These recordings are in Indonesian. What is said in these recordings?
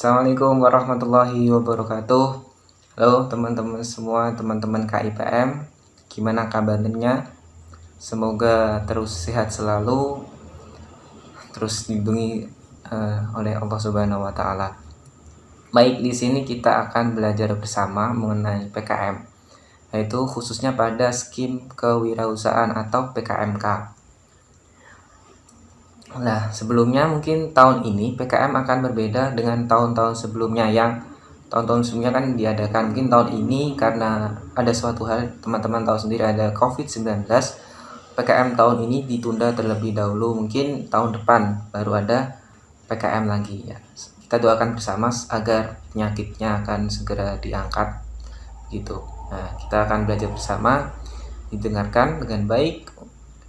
Assalamualaikum warahmatullahi wabarakatuh. Halo teman-teman semua, teman-teman KIPM. Gimana kabarnya? Semoga terus sehat selalu, terus dilindungi oleh Allah Subhanahu wa taala. Baik, di sini kita akan belajar bersama mengenai PKM, yaitu khususnya pada skim kewirausahaan atau PKMK. Nah, sebelumnya mungkin tahun ini PKM akan berbeda dengan tahun-tahun sebelumnya yang tahun-tahun sebelumnya kan diadakan. Mungkin tahun ini karena ada suatu hal, teman-teman tahu sendiri, ada COVID-19, PKM tahun ini ditunda terlebih dahulu. Mungkin tahun depan baru ada PKM lagi ya. Kita doakan bersama agar penyakitnya akan segera diangkat gitu. Nah, kita akan belajar bersama, didengarkan dengan baik,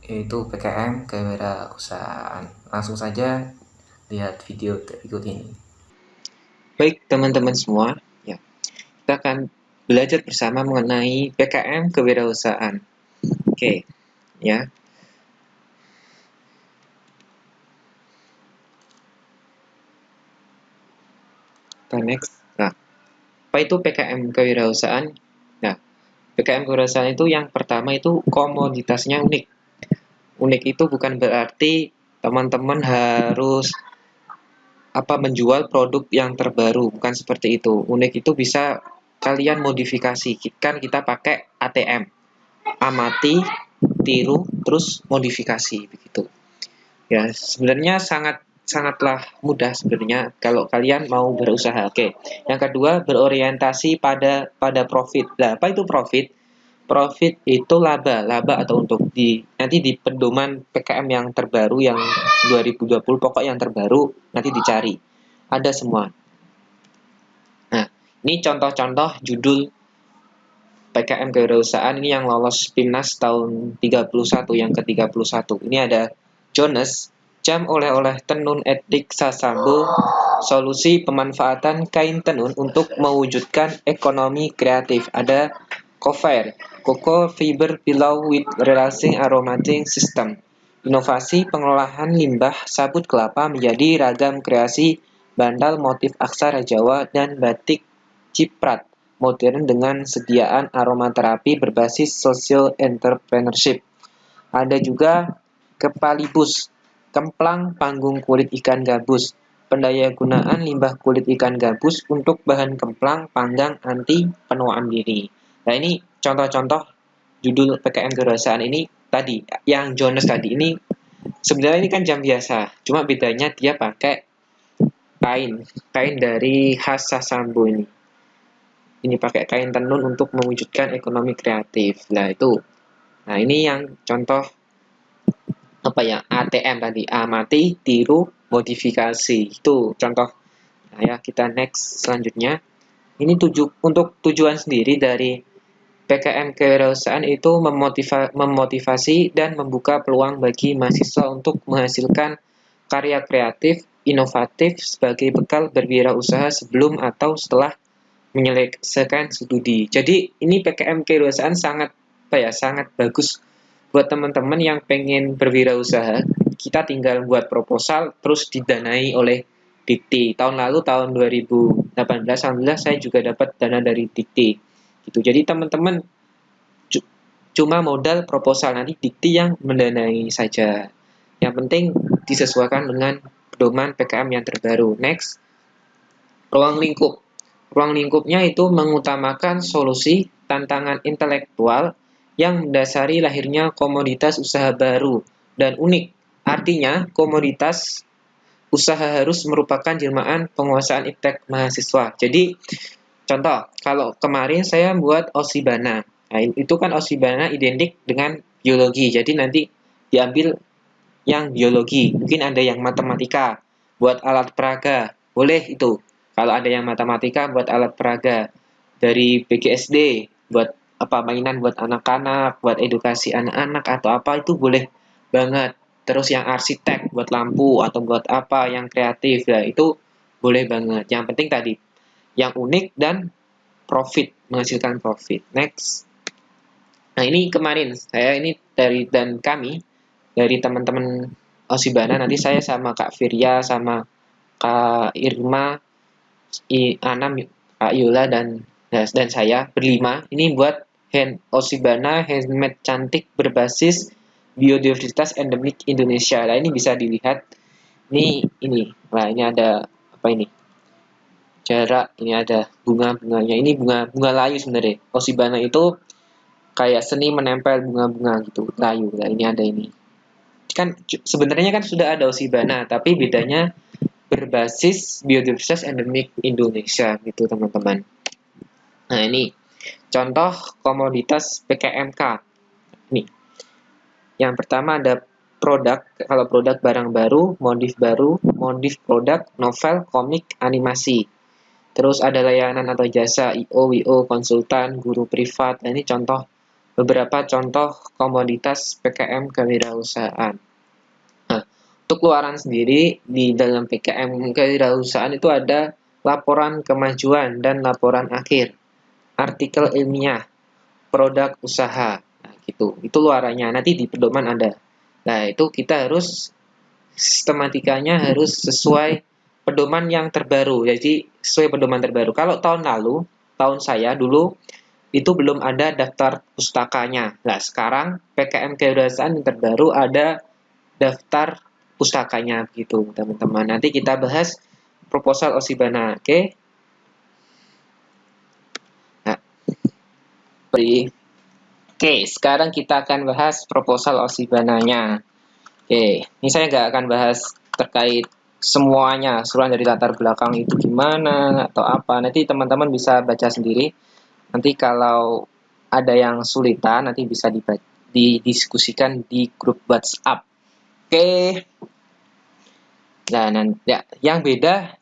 yaitu PKM kewirausahaan. Langsung saja lihat video berikut ini. Baik teman-teman semua, ya, kita akan belajar bersama mengenai PKM kewirausahaan. Oke, ya. Kita next. Nah, apa itu PKM kewirausahaan? Nah, PKM kewirausahaan itu yang pertama itu komoditasnya unik. Unik itu bukan berarti teman-teman harus menjual produk yang terbaru, bukan seperti itu. Unik itu bisa kalian modifikasi. Kan kita pakai ATM, amati, tiru, terus modifikasi begitu. Ya, sebenarnya sangatlah mudah sebenarnya kalau kalian mau berusaha. Oke. Yang kedua, berorientasi pada profit. Nah, apa itu profit? Profit itu laba atau untuk nanti di pedoman PKM yang terbaru yang 2020, pokok yang terbaru nanti dicari. Ada semua. Nah, ini contoh-contoh judul PKM kewirausahaan ini yang lolos PIMNAS tahun 31, yang ke-31. Ini ada Jones, jam oleh-oleh tenun etnik Sasambo, solusi pemanfaatan kain tenun untuk mewujudkan ekonomi kreatif. Ada Cofair, Cocoa Fiber Pillow with Relaxing Aromatic System, inovasi pengelolaan limbah sabut kelapa menjadi ragam kreasi bantal motif aksara Jawa dan batik ciprat modern dengan sediaan aromaterapi berbasis social entrepreneurship. Ada juga Kepalibus, kemplang panggung kulit ikan gabus, pendayagunaan limbah kulit ikan gabus untuk bahan kemplang panggang anti penuaan diri. Nah, ini contoh-contoh judul PKM kewirausahaan ini tadi, yang Jones tadi ini sebenarnya ini kan jam biasa, cuma bedanya dia pakai kain dari khas Sasambo ini. Ini pakai kain tenun untuk mewujudkan ekonomi kreatif. Nah, itu. Nah, ini yang contoh ATM tadi, amati, tiru, modifikasi. Itu contoh. Nah, ya, kita next selanjutnya. Ini untuk tujuan sendiri dari PKM kewirausahaan itu memotivasi dan membuka peluang bagi mahasiswa untuk menghasilkan karya kreatif, inovatif sebagai bekal berwirausaha sebelum atau setelah menyelesaikan studi. Jadi ini PKM kewirausahaan sangat bagus buat teman-teman yang pengen berwirausaha. Kita tinggal buat proposal terus didanai oleh Dikti. Tahun lalu, tahun 2018, alhamdulillah saya juga dapat dana dari Dikti. Gitu. Jadi teman-teman cuma modal proposal, nanti Dikti yang mendanai saja. Yang penting disesuaikan dengan pedoman PKM yang terbaru. Next, ruang lingkup. Ruang lingkupnya itu mengutamakan solusi tantangan intelektual yang mendasari lahirnya komoditas usaha baru dan unik. Artinya, komoditas usaha harus merupakan jelmaan penguasaan iptek mahasiswa. Jadi, contoh, kalau kemarin saya buat Osibana. Nah, itu kan Osibana identik dengan biologi. Jadi, nanti diambil yang biologi. Mungkin ada yang matematika, buat alat peraga. Boleh itu. Kalau ada yang matematika buat alat peraga. Dari PGSD buat mainan buat anak-anak, buat edukasi anak-anak atau apa, itu boleh banget. Terus yang arsitek buat lampu atau buat apa yang kreatif, ya itu boleh banget. Yang penting tadi yang unik dan menghasilkan profit. Next. Nah, ini kemarin saya ini dari teman-teman Osibana, nanti saya sama Kak Firya sama Kak Irma Anam, Kak Yola, dan saya berlima ini buat Osibana handmade cantik berbasis biodiversitas endemik Indonesia. Nah, ini bisa dilihat. Ini. Nah, ini ada apa ini? Jarak, ini ada bunga-bunganya. Ini bunga layu sebenarnya. Osibana itu kayak seni menempel bunga-bunga gitu, layu. Nah, ini ada ini. Kan sebenarnya kan sudah ada Osibana, tapi bedanya berbasis biodiversitas endemik Indonesia gitu, teman-teman. Nah, ini contoh komoditas PKMK. Nih, yang pertama ada produk. Kalau produk barang baru, modif produk, novel, komik, animasi. Terus ada layanan atau jasa IO, WO, konsultan, guru privat. Nah, ini beberapa contoh komoditas PKM kewirausahaan. Nah, untuk luaran sendiri di dalam PKM kewirausahaan itu ada laporan kemajuan dan laporan akhir, artikel ilmiah, produk usaha. Nah, gitu. Itu luarannya. Nanti di pedoman ada. Nah, itu kita harus sistematikanya harus sesuai pedoman yang terbaru. Jadi sesuai pedoman terbaru. Kalau tahun lalu, tahun saya dulu itu belum ada daftar pustakanya. Nah, sekarang PKM kewirausahaan yang terbaru ada daftar pustakanya gitu, teman-teman. Nanti kita bahas proposal Osibana, oke? Nah, oke, sekarang kita akan bahas proposal Osibananya. Oke, ini saya nggak akan bahas terkait semuanya, seruan dari latar belakang itu gimana atau apa. Nanti teman-teman bisa baca sendiri. Nanti kalau ada yang sulitan, nanti bisa didiskusikan di grup WhatsApp. Oke. Nah, ya, yang beda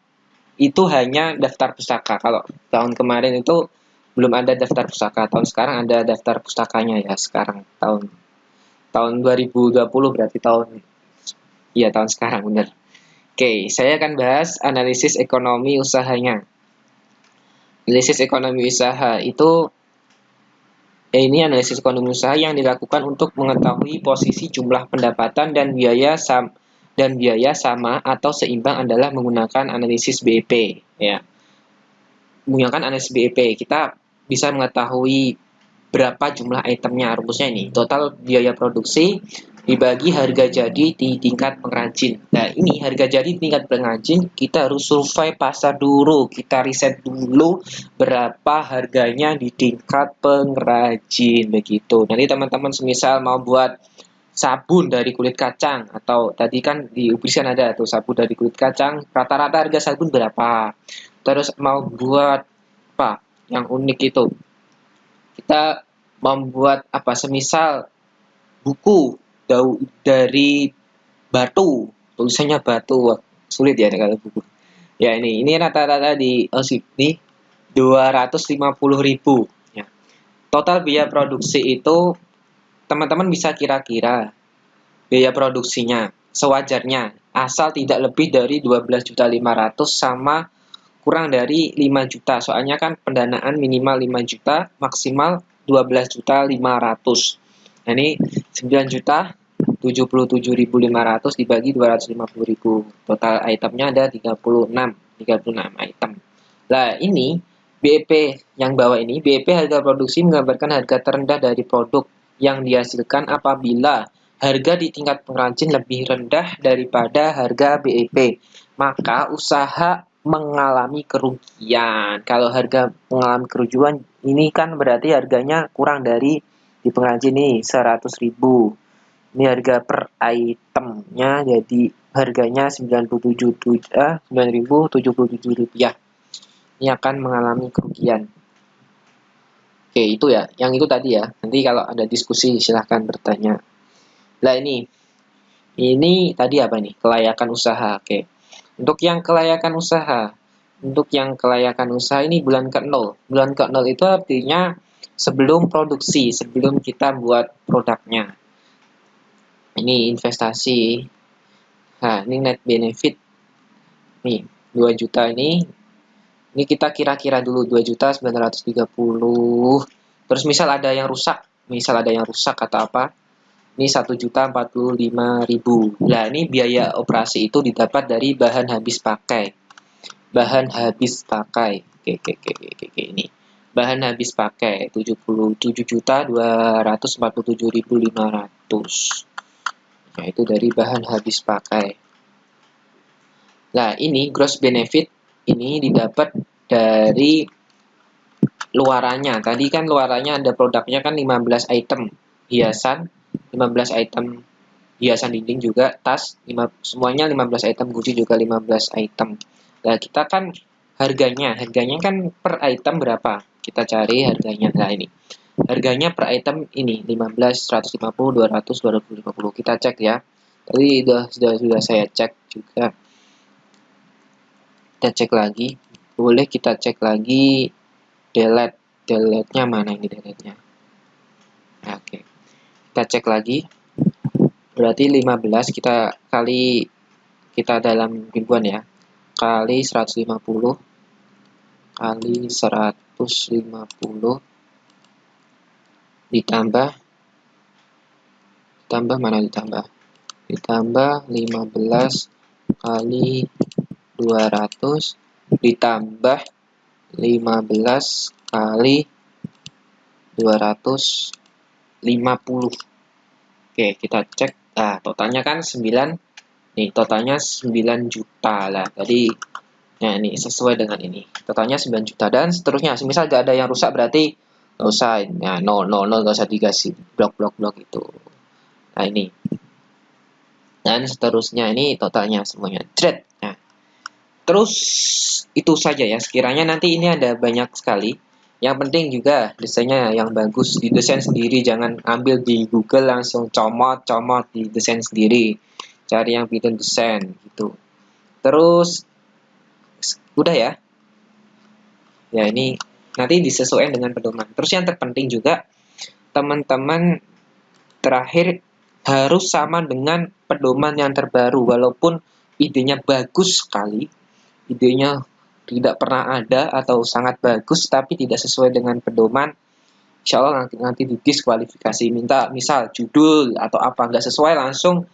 itu hanya daftar pustaka. Kalau tahun kemarin itu belum ada daftar pustaka. Tahun sekarang ada daftar pustakanya ya. Sekarang tahun 2020 berarti tahun sekarang benar. Oke, saya akan bahas analisis ekonomi usahanya. Analisis ekonomi usaha itu ini analisis ekonomi usaha yang dilakukan untuk mengetahui posisi jumlah pendapatan dan biaya sama atau seimbang adalah menggunakan analisis BEP ya. Menggunakan analisis BEP kita bisa mengetahui berapa jumlah itemnya. Rumusnya ini total biaya produksi dibagi harga jadi di tingkat pengrajin. Nah, ini harga jadi di tingkat pengrajin kita harus survei pasar dulu, kita riset dulu berapa harganya di tingkat pengrajin begitu. Nanti teman-teman semisal mau buat sabun dari kulit kacang, atau tadi kan di Ubrisian ada tuh sabun dari kulit kacang, rata-rata harga sabun berapa. Terus mau buat apa yang unik itu, kita membuat apa semisal buku dari batu, tulisannya batu. Sulit ya kalau buku ya. Ini rata-rata di OSIP 250.000 ya. Total biaya produksi itu teman-teman bisa kira-kira biaya produksinya sewajarnya, asal tidak lebih dari 12.500.000 sama kurang dari 5 juta. Soalnya kan pendanaan minimal 5 juta, maksimal 12.500.000. Nah, ini 9.077.500 dibagi 250.000. Total itemnya ada 36 item. Nah, ini BEP yang bawah ini, BEP harga produksi menggambarkan harga terendah dari produk yang dihasilkan apabila harga di tingkat pengrajin lebih rendah daripada harga BEP. Maka usaha mengalami kerugian. Kalau harga mengalami kerugian, ini kan berarti harganya kurang dari di pengrajin nih 100.000. Ini harga per itemnya, jadi harganya 9.077 rupiah. Ini akan mengalami kerugian. Oke, itu ya. Yang itu tadi ya. Nanti kalau ada diskusi silahkan bertanya. Nah, ini tadi apa nih? Kelayakan usaha. Oke. Untuk yang kelayakan usaha ini bulan ke-0. Bulan ke-0 itu artinya sebelum produksi, sebelum kita buat produknya. Ini investasi. Nah, ini net benefit. Nih, 2 juta ini kita kira-kira dulu 2.930. Terus misal ada yang rusak atau apa. Ini 1.045.000. Nah, ini biaya operasi itu didapat dari bahan habis pakai. bahan habis pakai. Oke, ini. Bahan habis pakai 77.247.500. Nah, itu dari bahan habis pakai. Nah, ini gross benefit ini didapat dari luarannya. Tadi kan luarannya ada produknya kan 15 item hiasan, 15 item hiasan dinding juga, tas, semuanya 15 item, Gucci juga 15 item. Nah, kita kan harganya kan per item berapa? Kita cari harganya. Nah, ini. Harganya per item ini 15, 150, 200, 250. Kita cek ya. Tadi sudah saya cek juga. Kita cek lagi. Boleh kita cek lagi delete-nya mana ini delete-nya. Nah, oke. Kita cek lagi. Berarti 15 kita dalam ribuan ya. Kali 150 kali 150 ditambah ditambah 15 kali 200 ditambah 15 kali 250. Oke, kita cek. Nah, totalnya kan 9. Nih, totalnya 9 juta lah. Tadi nah ini sesuai dengan ini. Totalnya 9 juta dan seterusnya. Misal gak ada yang rusak berarti nggak usah. Nah, 0 nggak usah dikasih blok itu. Nah, ini. Dan seterusnya ini totalnya semuanya. Jret. Nah, terus itu saja ya. Sekiranya nanti ini ada banyak sekali. Yang penting juga desainnya yang bagus, didesain sendiri, jangan ambil di Google langsung comot didesain sendiri. Cari yang bikin desain gitu. Terus udah ya. Ya, ini nanti disesuaikan dengan pedoman. Terus yang terpenting juga teman-teman terakhir harus sama dengan pedoman yang terbaru, walaupun idenya bagus sekali, idenya tidak pernah ada atau sangat bagus tapi tidak sesuai dengan pedoman, insya Allah nanti didiskualifikasi. Minta misal judul atau apa nggak sesuai langsung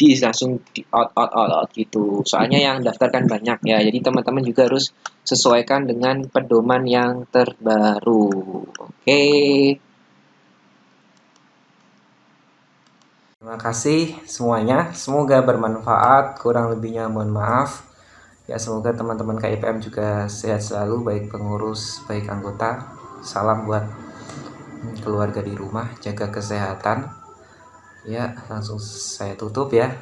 langsung di out gitu. Soalnya yang daftarkan banyak ya, jadi teman-teman juga harus sesuaikan dengan pedoman yang terbaru. Oke. Terima kasih semuanya, semoga bermanfaat, kurang lebihnya mohon maaf. Ya, semoga teman-teman KIPM juga sehat selalu, baik pengurus, baik anggota. Salam buat keluarga di rumah, jaga kesehatan. Ya, langsung saya tutup ya.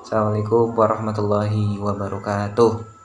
Assalamualaikum warahmatullahi wabarakatuh.